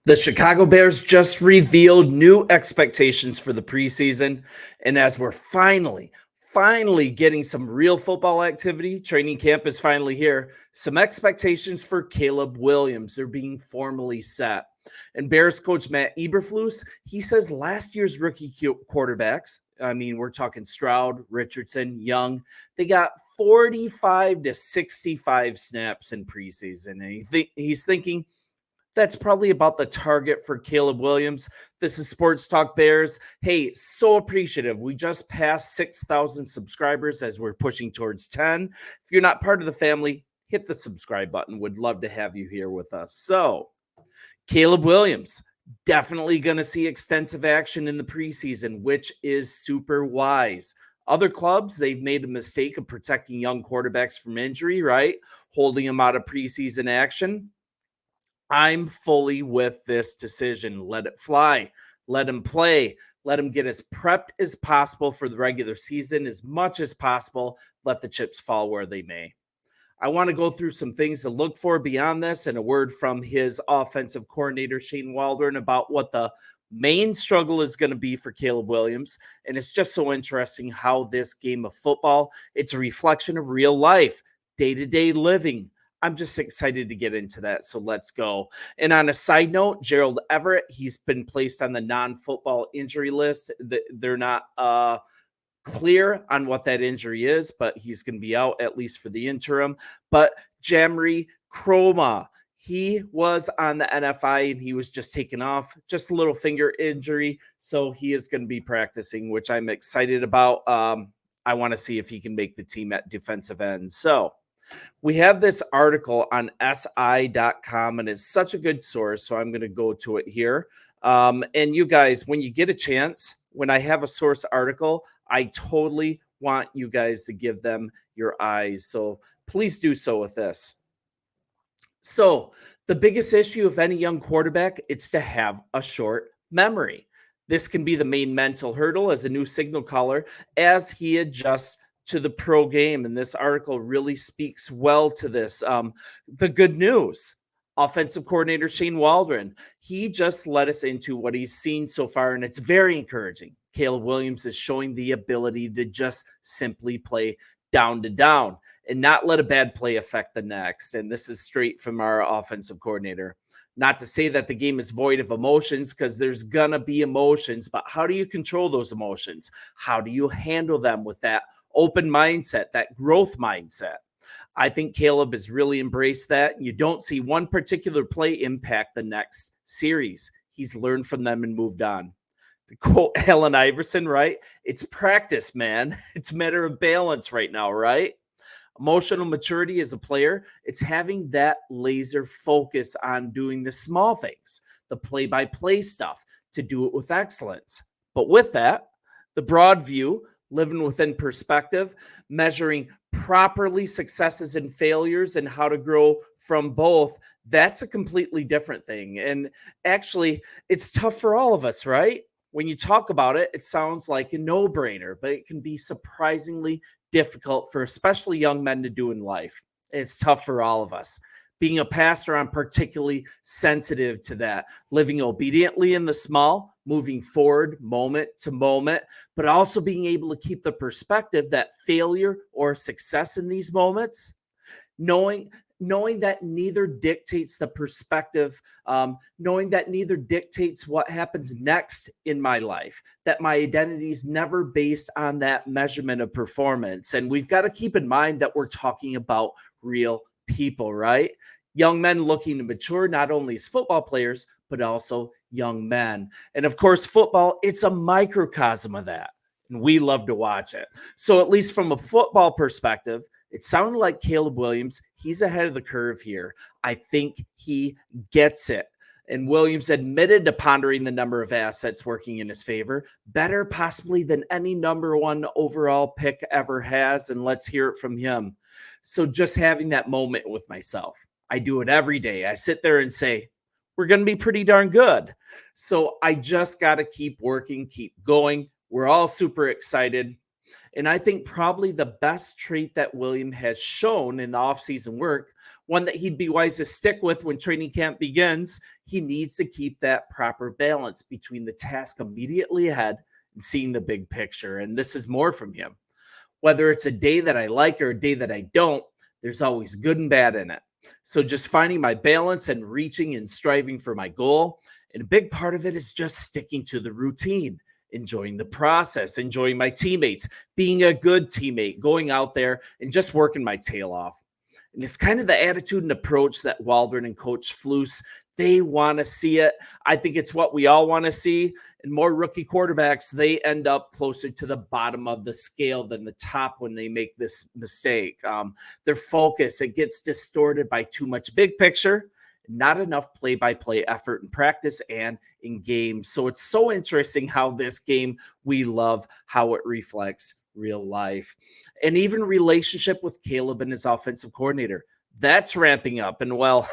The Chicago Bears just revealed new expectations for the preseason. And as we're finally getting some real football activity, training camp is finally here. Some expectations for Caleb Williams. They're being formally set. And Bears coach Matt Eberflus, he says last year's rookie quarterbacks, I mean, we're talking Stroud, Richardson, Young, they got 45 to 65 snaps in preseason. And he's thinking, that's probably about the target for Caleb Williams. This is Sports Talk Bears. Hey, so appreciative. We just passed 6,000 subscribers as we're pushing towards 10. If you're not part of the family, hit the subscribe button. Would love to have you here with us. So, Caleb Williams, definitely going to see extensive action in the preseason, which is super wise. Other clubs, they've made a mistake of protecting young quarterbacks from injury, right? Holding them out of preseason action. I'm fully with this decision. Let it fly. Let him play. Let him get as prepped as possible for the regular season, as much as possible. Let the chips fall where they may. I want to go through some things to look for beyond this and a word from his offensive coordinator, Shane Waldron, about what the main struggle is going to be for Caleb Williams. And it's just so interesting how this game of football, it's a reflection of real life, day-to-day living. I'm just excited to get into that, so let's go. And on a side note, Gerald Everett, he's been placed on the non-football injury list. They're not clear on what that injury is, but he's going to be out at least for the interim. But Jamri Croma, he was on the NFI and he was just taken off, just a little finger injury, so he is going to be practicing, which I'm excited about. I want to see if he can make the team at defensive end. So, we have this article on SI.com, and it's such a good source, so I'm going to go to it here. And you guys, when you get a chance, when I have a source article, I totally want you guys to give them your eyes. So please do so with this. So the biggest issue of any young quarterback, it's to have a short memory. This can be the main mental hurdle as a new signal caller as he adjusts to the pro game. And this article really speaks well to this. The good news, offensive coordinator Shane Waldron, he just let us into what he's seen so far, and it's very encouraging. Caleb Williams is showing the ability to just simply play down to down and not let a bad play affect the next. And this is straight from our offensive coordinator. Not to say that the game is void of emotions, because there's going to be emotions, but how do you control those emotions? How do you handle them with that open mindset, that growth mindset? I think Caleb has really embraced that. You don't see one particular play impact the next series. He's learned from them and moved on. To quote Allen Iverson, right? It's practice, man. It's a matter of balance right now, right? Emotional maturity as a player, it's having that laser focus on doing the small things, the play-by-play stuff, to do it with excellence. But with that, the broad view, living within perspective, measuring properly successes and failures and how to grow from both, that's a completely different thing. And actually, it's tough for all of us, right? When you talk about it, it sounds like a no-brainer, but it can be surprisingly difficult for especially young men to do in life. It's tough for all of us. Being a pastor, I'm particularly sensitive to that. Living obediently in the small, moving forward moment to moment, but also being able to keep the perspective that failure or success in these moments, knowing that neither dictates the perspective, knowing that neither dictates what happens next in my life, that my identity is never based on that measurement of performance. And we've got to keep in mind that we're talking about real people, right? Young men looking to mature, not only as football players, but also young men. And of course, football, it's a microcosm of that. And we love to watch it. So at least from a football perspective, it sounded like Caleb Williams, he's ahead of the curve here. I think he gets it. And Williams admitted to pondering the number of assets working in his favor, better possibly than any number one overall pick ever has. And let's hear it from him. So just having that moment with myself, I do it every day. I sit there and say, we're going to be pretty darn good. So I just got to keep working, keep going. We're all super excited. And I think probably the best trait that William has shown in the offseason work, one that he'd be wise to stick with when training camp begins, he needs to keep that proper balance between the task immediately ahead and seeing the big picture. And this is more from him. Whether it's a day that I like or a day that I don't, there's always good and bad in it. So just finding my balance and reaching and striving for my goal. And a big part of it is just sticking to the routine, enjoying the process, enjoying my teammates, being a good teammate, going out there and just working my tail off. And it's kind of the attitude and approach that Waldron and Coach Flus, they want to see it. I think it's what we all want to see. And more rookie quarterbacks, they end up closer to the bottom of the scale than the top when they make this mistake. Their focus, it gets distorted by too much big picture, not enough play-by-play effort in practice and in games. So it's so interesting how this game, we love how it reflects real life. And even relationship with Caleb and his offensive coordinator, that's ramping up. And well,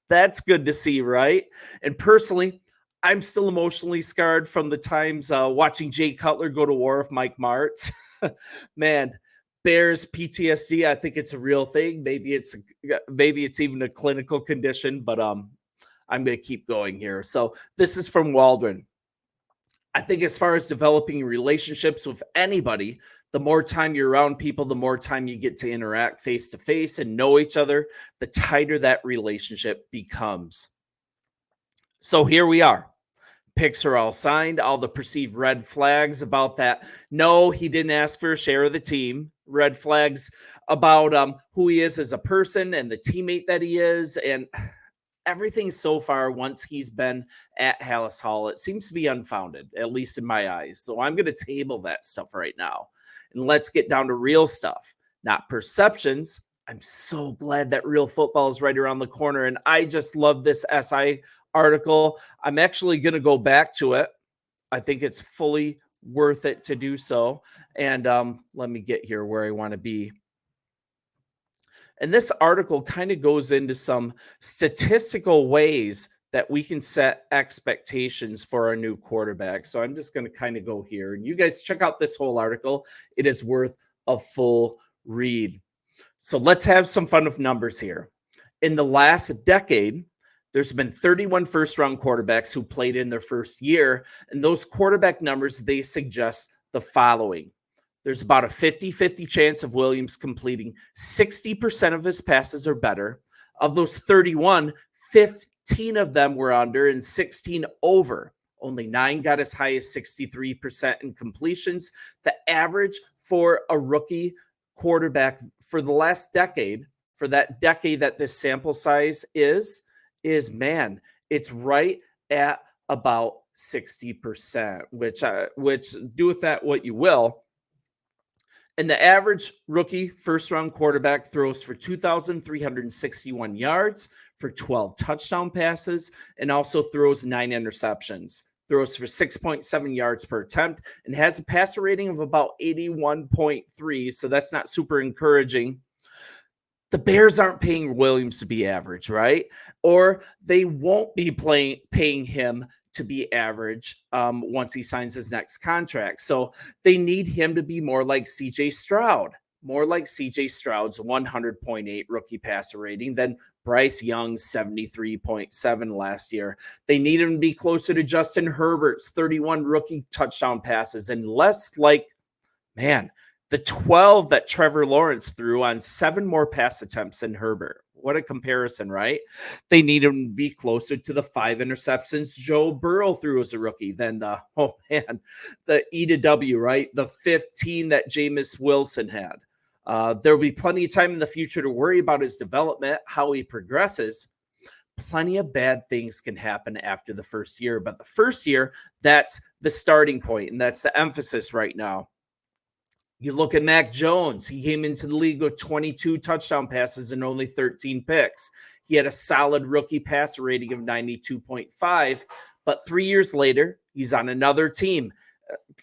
that's good to see, right? And personally, I'm still emotionally scarred from the times watching Jay Cutler go to war with Mike Martz. Man, Bears PTSD, I think it's a real thing. Maybe it's even a clinical condition, but I'm going to keep going here. So this is from Waldron. I think as far as developing relationships with anybody, the more time you're around people, the more time you get to interact face to face and know each other, the tighter that relationship becomes. So here we are. Picks are all signed, all the perceived red flags about that. No, he didn't ask for a share of the team. Red flags about who he is as a person and the teammate that he is. And everything so far, once he's been at Hallis Hall, it seems to be unfounded, at least in my eyes. So I'm going to table that stuff right now. And let's get down to real stuff, not perceptions. I'm so glad that real football is right around the corner. And I just love this SI article. I'm actually going to go back to it. I think it's fully worth it to do so. And let me get here where I want to be. And this article kind of goes into some statistical ways that we can set expectations for our new quarterback. So I'm just going to kind of go here. And you guys check out this whole article. It is worth a full read. So let's have some fun with numbers here. In the last decade, there's been 31 first-round quarterbacks who played in their first year, and those quarterback numbers, they suggest the following. There's about a 50-50 chance of Williams completing 60% of his passes or better. Of those 31, 15 of them were under and 16 over. Only 9 got as high as 63% in completions. The average for a rookie quarterback for the last decade, for that decade that this sample size is man, it's right at about 60%, which do with that what you will. And the average rookie first-round quarterback throws for 2,361 yards for 12 touchdown passes and also throws 9 interceptions, throws for 6.7 yards per attempt, and has a passer rating of about 81.3, so that's not super encouraging. The Bears aren't paying Williams to be average, right? Or they won't be paying him to be average once he signs his next contract. So they need him to be more like C.J. Stroud, more like C.J. Stroud's 100.8 rookie passer rating than Bryce Young's 73.7 last year. They need him to be closer to Justin Herbert's 31 rookie touchdown passes and less like, man, the 12 that Trevor Lawrence threw on 7 more pass attempts than Herbert. What a comparison, right? They need him to be closer to the 5 interceptions Joe Burrow threw as a rookie than the E to W, right? The 15 that Jameis Wilson had. There will be plenty of time in the future to worry about his development, how he progresses. Plenty of bad things can happen after the first year, but the first year, that's the starting point, and that's the emphasis right now. You look at Mac Jones. He came into the league with 22 touchdown passes and only 13 picks. He had a solid rookie passer rating of 92.5, but 3 years later, he's on another team,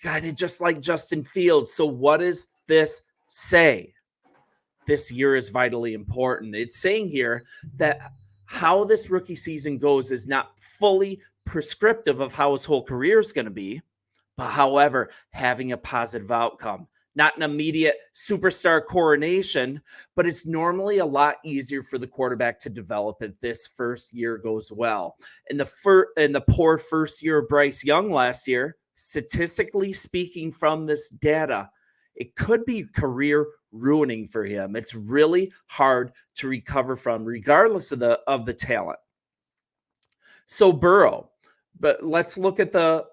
kind of just like Justin Fields. So what does this say? This year is vitally important. It's saying here that how this rookie season goes is not fully prescriptive of how his whole career is going to be, but however, having a positive outcome. not an immediate superstar coronation, but it's normally a lot easier for the quarterback to develop if this first year goes well. In the poor first year of Bryce Young last year, statistically speaking from this data, it could be career ruining for him. It's really hard to recover from, regardless of the talent. So Burrow, but let's look at the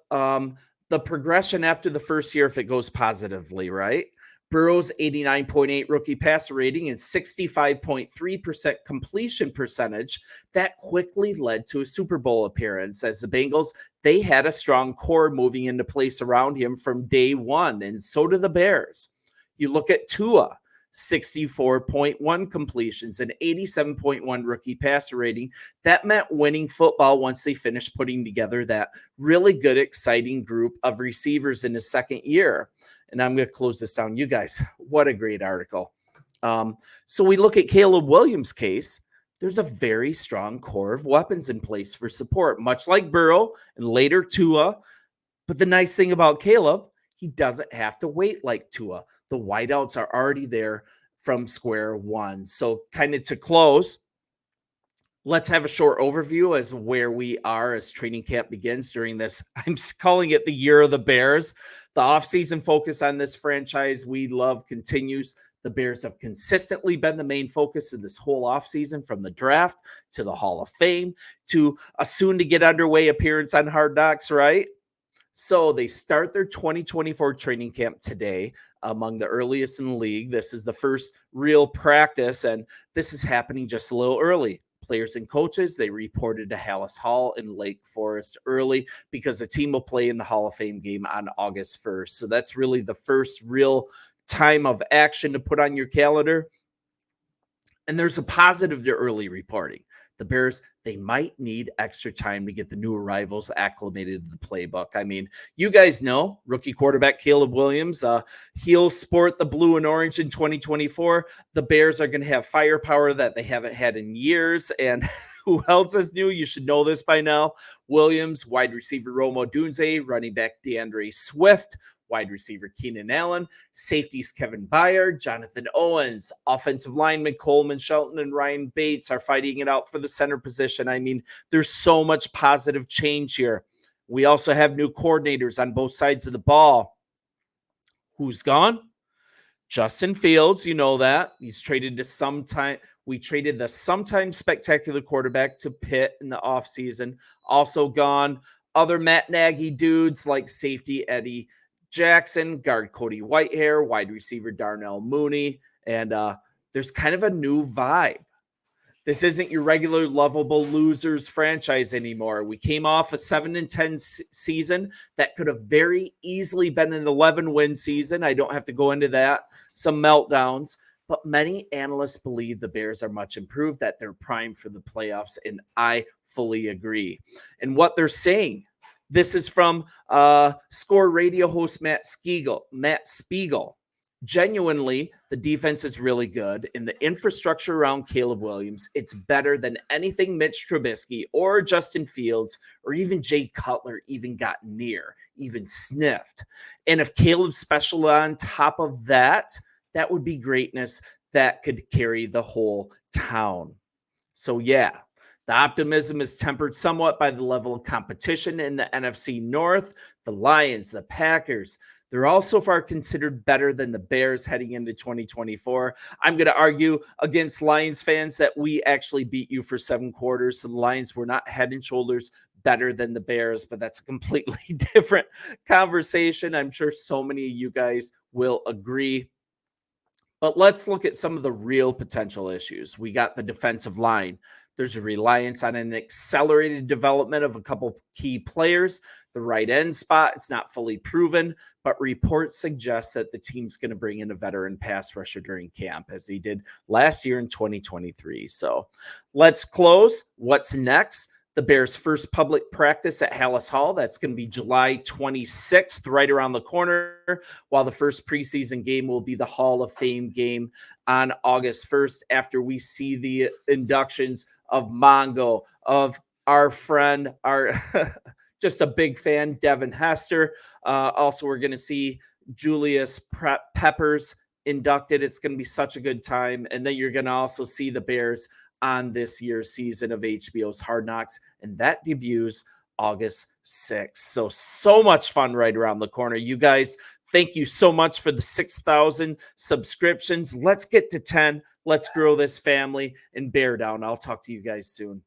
progression after the first year if it goes positively, right? Burrow's 89.8 rookie passer rating and 65.3% completion percentage, that quickly led to a Super Bowl appearance as the Bengals, they had a strong core moving into place around him from day one, and so do the Bears. You look at Tua, 64.1 completions and 87.1 rookie passer rating. That meant winning football once they finished putting together that really good, exciting group of receivers in his second year. And I'm going to close this down. You guys, what a great article. So we look at Caleb Williams' case. There's a very strong core of weapons in place for support, much like Burrow and later Tua. But the nice thing about Caleb, he doesn't have to wait like Tua. The wideouts are already there from square one. So kind of to close, let's have a short overview as where we are as training camp begins during this. I'm calling it the year of the Bears. The offseason focus on this franchise we love continues. The Bears have consistently been the main focus of this whole offseason, from the draft to the Hall of Fame to a soon to get underway appearance on Hard Knocks, right? So they start their 2024 training camp today, among the earliest in the league. This is the first real practice, and this is happening just a little early. Players and coaches, they reported to Hallis Hall in Lake Forest early because the team will play in the Hall of Fame game on August 1st. So that's really the first real time of action to put on your calendar. And there's a positive to early reporting. The Bears, they might need extra time to get the new arrivals acclimated to the playbook. I mean, you guys know rookie quarterback Caleb Williams, he'll sport the blue and orange in 2024. The Bears are going to have firepower that they haven't had in years. And who else is new? You should know this by now. Williams, wide receiver Rome Odunze, running back DeAndre Swift, wide receiver Keenan Allen, safeties Kevin Byard, Jonathan Owens, offensive linemen Coleman Shelton and Ryan Bates are fighting it out for the center position. I mean, there's so much positive change here. We also have new coordinators on both sides of the ball. Who's gone? Justin Fields, you know that. He's traded to sometime. We traded the sometimes spectacular quarterback to Pitt in the offseason. Also gone. Other Matt Nagy dudes like safety Eddie Jackson, guard Cody Whitehair, wide receiver Darnell Mooney, and there's kind of a new vibe. This isn't your regular lovable losers franchise anymore. We came off a 7-10 season that could have very easily been an 11-win season. I don't have to go into that. Some meltdowns, but many analysts believe the Bears are much improved, that they're primed for the playoffs, and I fully agree. And what they're saying, this is from Score radio host Matt Spiegel. Genuinely, the defense is really good, and the infrastructure around Caleb Williams, it's better than anything Mitch Trubisky or Justin Fields or even Jay Cutler even got near, even sniffed. And if Caleb's special on top of that, that would be greatness that could carry the whole town. So yeah. The optimism is tempered somewhat by the level of competition in the NFC North. The Lions, the Packers, they're all so far considered better than the Bears heading into 2024. I'm going to argue against Lions fans that we actually beat you for 7 quarters. So the Lions were not head and shoulders better than the Bears, but that's a completely different conversation. I'm sure so many of you guys will agree. But let's look at some of the real potential issues. We got the defensive line. There's a reliance on an accelerated development of a couple key players. The right end spot, it's not fully proven, but reports suggest that the team's going to bring in a veteran pass rusher during camp, as they did last year in 2023. So let's close. What's next? The Bears' first public practice at Hallis Hall. That's going to be July 26th, right around the corner, while the first preseason game will be the Hall of Fame game on August 1st, after we see the inductions of Mongo, of our friend, our just a big fan, Devin Hester. Also, we're going to see Julius Peppers inducted. It's going to be such a good time. And then you're going to also see the Bears on this year's season of HBO's Hard Knocks, and that debuts August 6th. So much fun right around the corner. You guys, thank you so much for the 6,000 subscriptions. Let's get to 10. Let's grow this family and bear down. I'll talk to you guys soon.